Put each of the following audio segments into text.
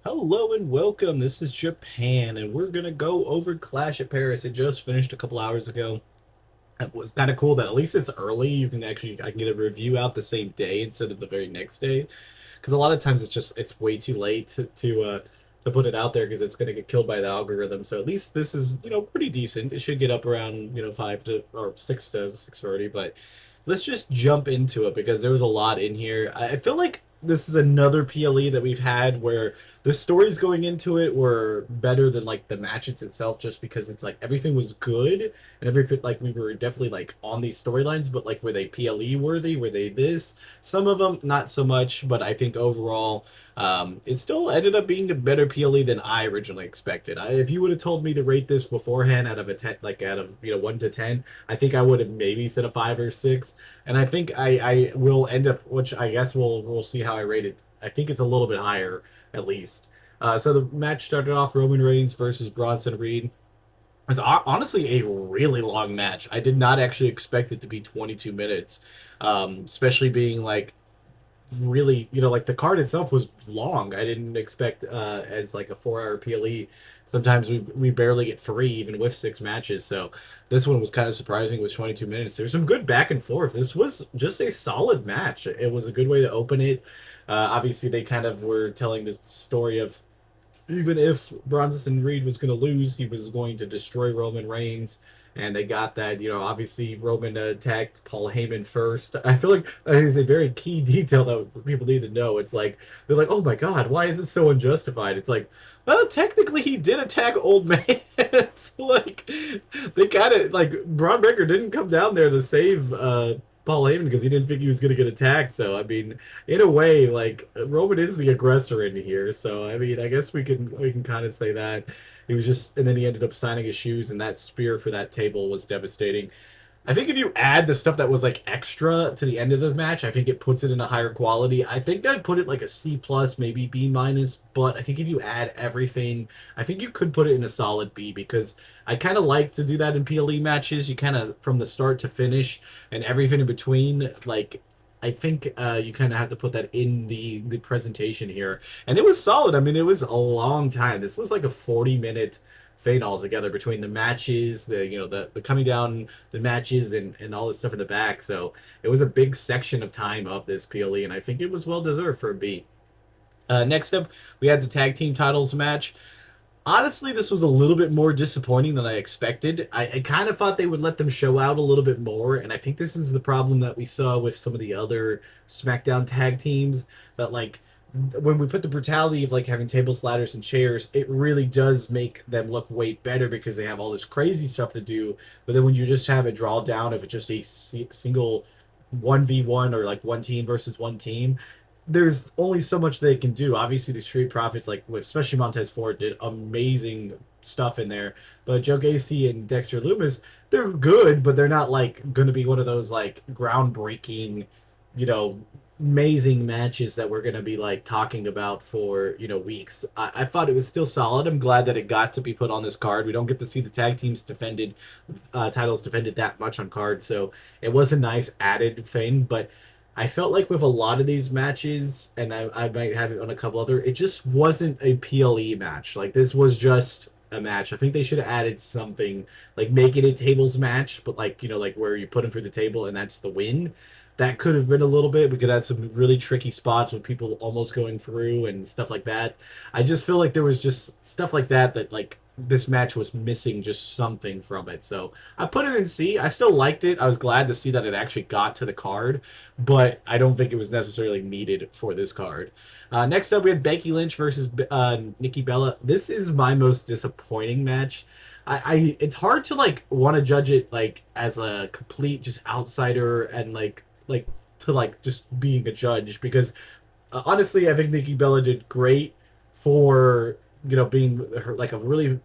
Hello and welcome. This is Japan, and we're gonna go over Clash at Paris. It just finished a couple hours ago. It was kind of cool that at least it's early. I can get a review out the same day instead of the very next day. Because a lot of times it's way too late to put it out there because it's gonna get killed by the algorithm. So at least this is pretty decent. It should get up around 5 to 6 to 6:30. But let's just jump into it because there was a lot in here. I feel like this is another PLE that we've had where the stories going into it were better than like the matches itself, just because it's like everything was good and everything, like we were definitely like on these storylines, but like were they PLE worthy? Were they this? Some of them not so much, but I think overall it still ended up being a better PLE than I originally expected. If you would have told me to rate this beforehand out of a 10, like out of 1 to 10, I think I would have maybe said a 5 or 6. And I think I will end up, which I guess we'll see how I rate it. I think it's a little bit higher at least. So the match started off Roman Reigns versus Bronson Reed. It was honestly a really long match. I did not actually expect it to be 22 minutes, especially being like really, like the card itself was long. I didn't expect as like a 4 hour PLE. Sometimes we barely get three even with 6 matches. So this one was kind of surprising with 22 minutes. There's some good back and forth. This was just a solid match. It was a good way to open it. Obviously, they kind of were telling the story of even if Bronson Reed was going to lose, he was going to destroy Roman Reigns. And they got that, obviously Roman attacked Paul Heyman first. I feel like that is a very key detail that people need to know. It's like, they're like, oh my God, why is it so unjustified? It's like, well, technically he did attack old man. It's like, they kind of, like, Braun Breaker didn't come down there to save Paul Heyman because he didn't think he was going to get attacked. So, I mean, in a way, like Roman is the aggressor in here. So, I mean, I guess we can kind of say that he was just, and then he ended up signing his shoes, and that spear for that table was devastating. I think if you add the stuff that was like extra to the end of the match, I think it puts it in a higher quality. I think I'd put it like a C plus, maybe B minus. But I think if you add everything, I think you could put it in a solid B because I kind of like to do that in PLE matches. You kind of from the start to finish and everything in between. Like I think you kind of have to put that in the presentation here, and it was solid. I mean, it was a long time. This was like a 40-minute fade altogether between the matches, the coming down the matches and all this stuff in the back. So it was a big section of time of this PLE, and I think it was well deserved for a B. Next up, we had the tag team titles match. Honestly, this was a little bit more disappointing than I expected. I kind of thought they would let them show out a little bit more, and I think this is the problem that we saw with some of the other SmackDown tag teams. That like when we put the brutality of like having tables, ladders, and chairs, it really does make them look way better because they have all this crazy stuff to do. But then when you just have it draw down, if it's just a single 1v1 or like one team versus one team, there's only so much they can do. Obviously, the Street Profits, like with especially Montez Ford, did amazing stuff in there. But Joe Gacy and Dexter Loomis, they're good, but they're not like going to be one of those like groundbreaking, you know, amazing matches that we're going to be like talking about for weeks. I thought it was still solid. I'm glad that it got to be put on this card. We don't get to see the tag teams defended, titles defended that much on card, so it was a nice added thing, but. I felt like with a lot of these matches, and I might have it on a couple other, it just wasn't a PLE match. Like this was just a match. I think they should have added something, like make it a tables match, but like like where you put them through the table and that's the win. That could have been a little bit. We could have some really tricky spots with people almost going through and stuff like that. I just feel like there was just stuff like that like this match was missing just something from it. So I put it in C. I still liked it. I was glad to see that it actually got to the card, but I don't think it was necessarily needed for this card. Next up, we had Becky Lynch versus Nikki Bella. This is my most disappointing match. It's hard to like want to judge it like as a complete just outsider and like to like just being a judge because honestly, I think Nikki Bella did great for being her like a really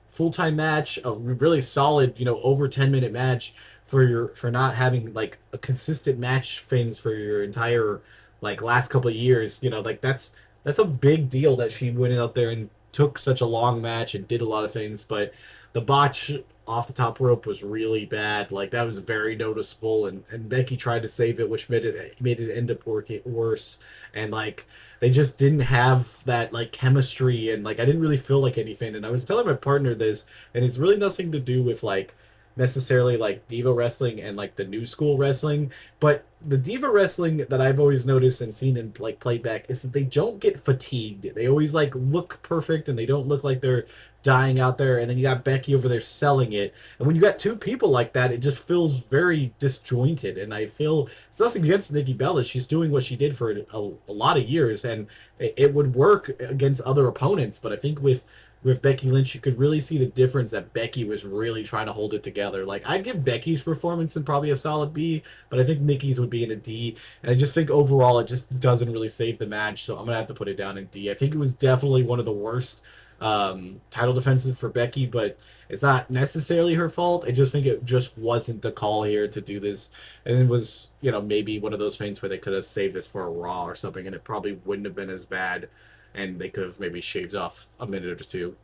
full time match, a really solid over 10-minute match for not having like a consistent match things for your entire like last couple of years. Like that's a big deal that she went out there and took such a long match and did a lot of things, but the botch off the top rope was really bad. Like that was very noticeable, and Becky tried to save it, which made it end up working worse. And like they just didn't have that like chemistry, and like I didn't really feel like anything. And I was telling my partner this, and it's really nothing to do with like necessarily like diva wrestling and like the new school wrestling, but the diva wrestling that I've always noticed and seen in like playback is that they don't get fatigued. They always like look perfect and they don't look like they're dying out there. And then you got Becky over there selling it. And when you got two people like that, it just feels very disjointed. And I feel it's nothing against Nikki Bella. She's doing what she did for a lot of years, and it would work against other opponents. But I think with Becky Lynch, you could really see the difference that Becky was really trying to hold it together. Like I'd give Becky's performance in probably a solid B, but I think Nikki's would be in a D. And I just think overall it just doesn't really save the match, so I'm gonna have to put it down in D. I think it was definitely one of the worst title defenses for Becky, but it's not necessarily her fault. I just think it just wasn't the call here to do this, and it was maybe one of those things where they could have saved this for a Raw or something, and it probably wouldn't have been as bad, and they could have maybe shaved off a minute or two.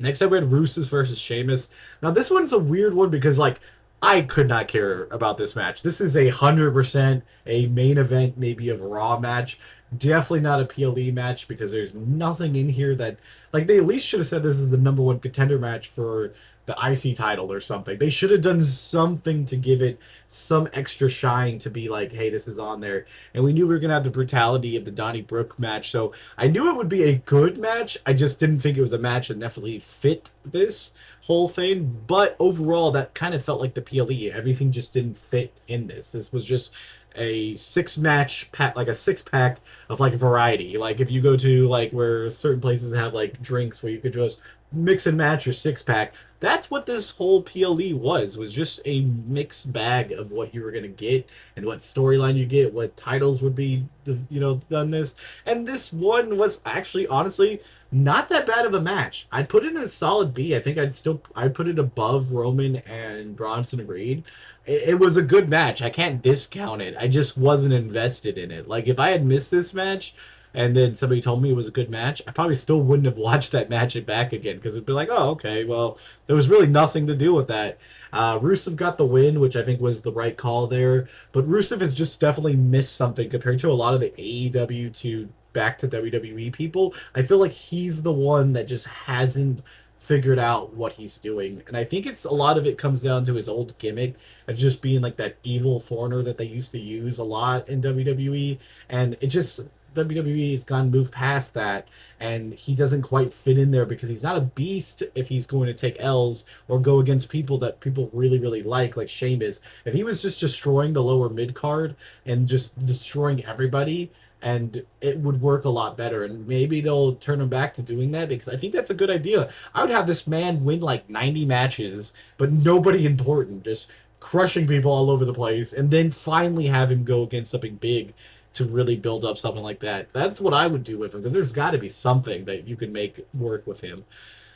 Next up, we had Rusev versus Sheamus. Now, this one's a weird one because, like, I could not care about this match. This is 100% a main event, maybe of a Raw match. Definitely not a PLE match because there's nothing in here that, like, they at least should have said this is the number one contender match for the IC title or something. They should have done something to give it some extra shine to be like, hey, this is on there. And we knew we were going to have the brutality of the Donnie Brooke match. So I knew it would be a good match. I just didn't think it was a match that definitely fit this whole thing. But overall, that kind of felt like the PLE. Everything just didn't fit in this. This was just a six match pack, like a six pack of like variety. Like if you go to like where certain places have like drinks where you could just mix and match your six pack. That's what this whole PLE was just a mixed bag of what you were gonna get and what storyline you get, what titles would be, done this. And this one was actually, honestly, not that bad of a match. I'd put it in a solid B. I think I'd put it above Roman and Bronson Reed. It was a good match. I can't discount it. I just wasn't invested in it. Like if I had missed this match, and then somebody told me it was a good match, I probably still wouldn't have watched that match back again because it'd be like, oh, okay, well, there was really nothing to do with that. Rusev got the win, which I think was the right call there, but Rusev has just definitely missed something compared to a lot of the AEW to back to WWE people. I feel like he's the one that just hasn't figured out what he's doing, and I think it's a lot of it comes down to his old gimmick of just being like that evil foreigner that they used to use a lot in WWE, and it just WWE has gone moved past that, and he doesn't quite fit in there because he's not a beast if he's going to take L's or go against people that people really, really like Sheamus. If he was just destroying the lower mid card and just destroying everybody, and it would work a lot better. And maybe they'll turn him back to doing that because I think that's a good idea. I would have this man win like 90 matches, but nobody important, just crushing people all over the place, and then finally have him go against something big to really build up something like that. That's what I would do with him because there's got to be something that you can make work with him.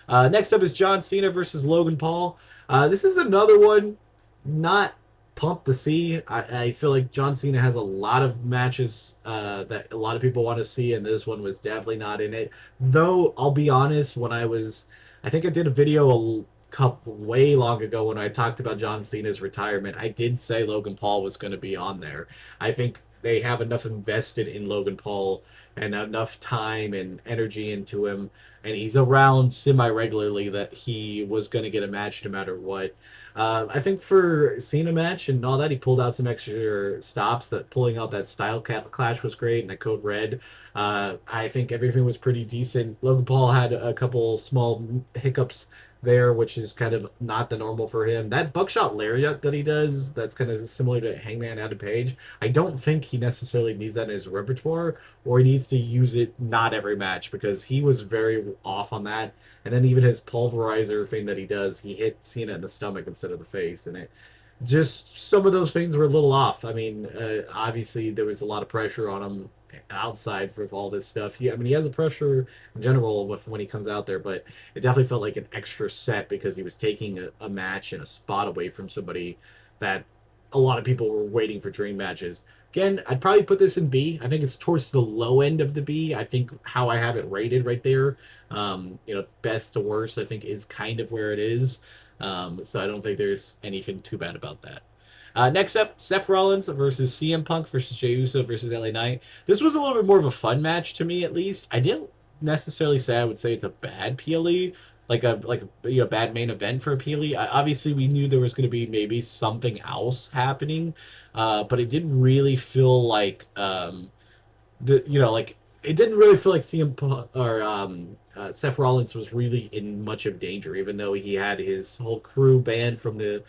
Next up is John Cena versus Logan Paul. This is another one not pumped to see. I feel like John Cena has a lot of matches that a lot of people want to see, and this one was definitely not in it. Though, I'll be honest, I think I did a video a couple way long ago when I talked about John Cena's retirement, I did say Logan Paul was going to be on there. I think they have enough invested in Logan Paul and enough time and energy into him, and he's around semi-regularly that he was going to get a match no matter what. I think for Cena match and all that, he pulled out some extra stops. That pulling out that style clash was great, and that code red. I think everything was pretty decent. Logan Paul had a couple small hiccups there, which is kind of not the normal for him. That buckshot lariat that he does, that's kind of similar to Hangman Adam Page. I don't think he necessarily needs that in his repertoire, or he needs to use it not every match because he was very off on that. And then even his pulverizer thing that he does, he hit Cena in the stomach instead of the face, and it just some of those things were a little off. I mean, obviously there was a lot of pressure on him outside for all this stuff. I mean, he has a pressure in general with when he comes out there, but it definitely felt like an extra set because he was taking a match and a spot away from somebody that a lot of people were waiting for dream matches. Again, I'd probably put this in B. I think it's towards the low end of the B. I think how I have it rated right there, best to worst, I think is kind of where it is. So I don't think there's anything too bad about that. Next up, Seth Rollins versus CM Punk versus Jey Uso versus LA Knight. This was a little bit more of a fun match to me, at least. I didn't necessarily say I would say it's a bad PLE, like a bad main event for a PLE. Obviously, we knew there was going to be maybe something else happening, but it didn't really feel like like it didn't really feel like CM Punk or Seth Rollins was really in much of danger, even though he had his whole crew banned from the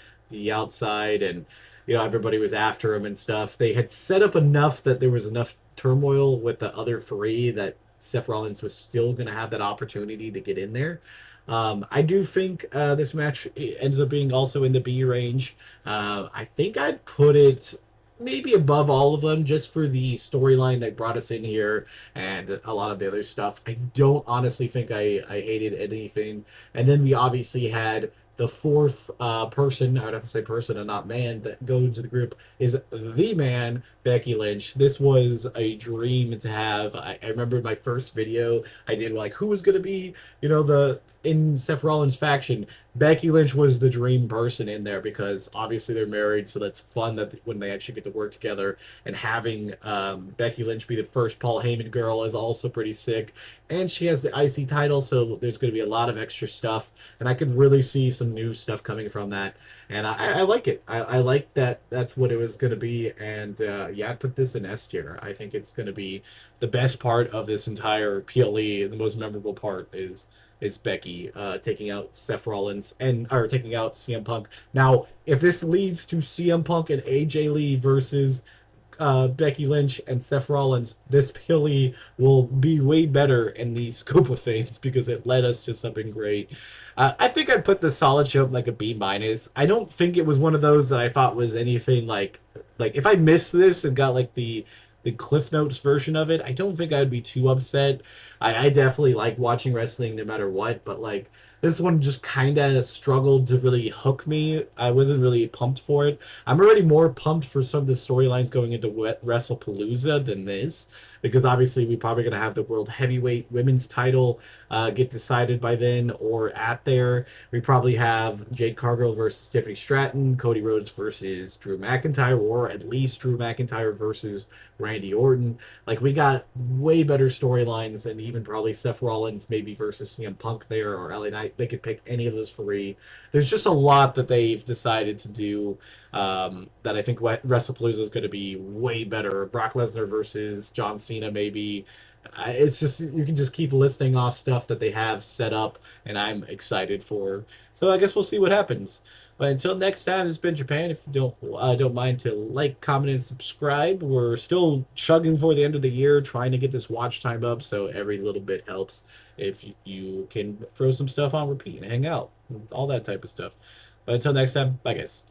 outside, and everybody was after him and stuff. They had set up enough that there was enough turmoil with the other three that Seth Rollins was still going to have that opportunity to get in there. I do think this match ends up being also in the B range. I think I'd put it maybe above all of them just for the storyline that brought us in here and a lot of the other stuff. I don't honestly think I hated anything. And then we obviously had the fourth person, I would have to say person and not man, that goes into the group is the man, Becky Lynch. This was a dream to have. I remember my first video I did, like, who was going to be, the in Seth Rollins' faction. Becky Lynch was the dream person in there because obviously they're married, so that's fun that when they actually get to work together. And having Becky Lynch be the first Paul Heyman girl is also pretty sick. And she has the IC title, so there's going to be a lot of extra stuff, and I could really see some new stuff coming from that. And I like it. I like that that's what it was going to be. And yeah, I put this in S tier. I think it's going to be the best part of this entire PLE. The most memorable part is Becky taking out Seth Rollins and or taking out CM Punk. Now, if this leads to CM Punk and AJ Lee versus Becky Lynch and Seth Rollins, this PLE will be way better in the scope of things because it led us to something great. I think I'd put the solid show like a B minus. I don't think it was one of those that I thought was anything like if I missed this and got like the Cliff Notes version of it, I don't think I'd be too upset. I definitely like watching wrestling no matter what, but like this one just kind of struggled to really hook me. I wasn't really pumped for it. I'm already more pumped for some of the storylines going into WrestlePalooza than this, because obviously we're probably going to have the World Heavyweight Women's title get decided by then or at there. We probably have Jade Cargill versus Tiffany Stratton, Cody Rhodes versus Drew McIntyre, or at least Drew McIntyre versus Randy Orton. Like, we got way better storylines than even probably Seth Rollins maybe versus CM Punk there, or LA Knight. They could pick any of those three. There's just a lot that they've decided to do that I think WrestlePalooza is going to be way better. Brock Lesnar versus John Cena maybe. It's just, you can just keep listing off stuff that they have set up, and I'm excited for. So I guess we'll see what happens. But until next time, it's been Japan. If you don't mind to like, comment, and subscribe. We're still chugging for the end of the year, trying to get this watch time up, so every little bit helps. If you can throw some stuff on repeat and hang out, all that type of stuff. But until next time, bye guys.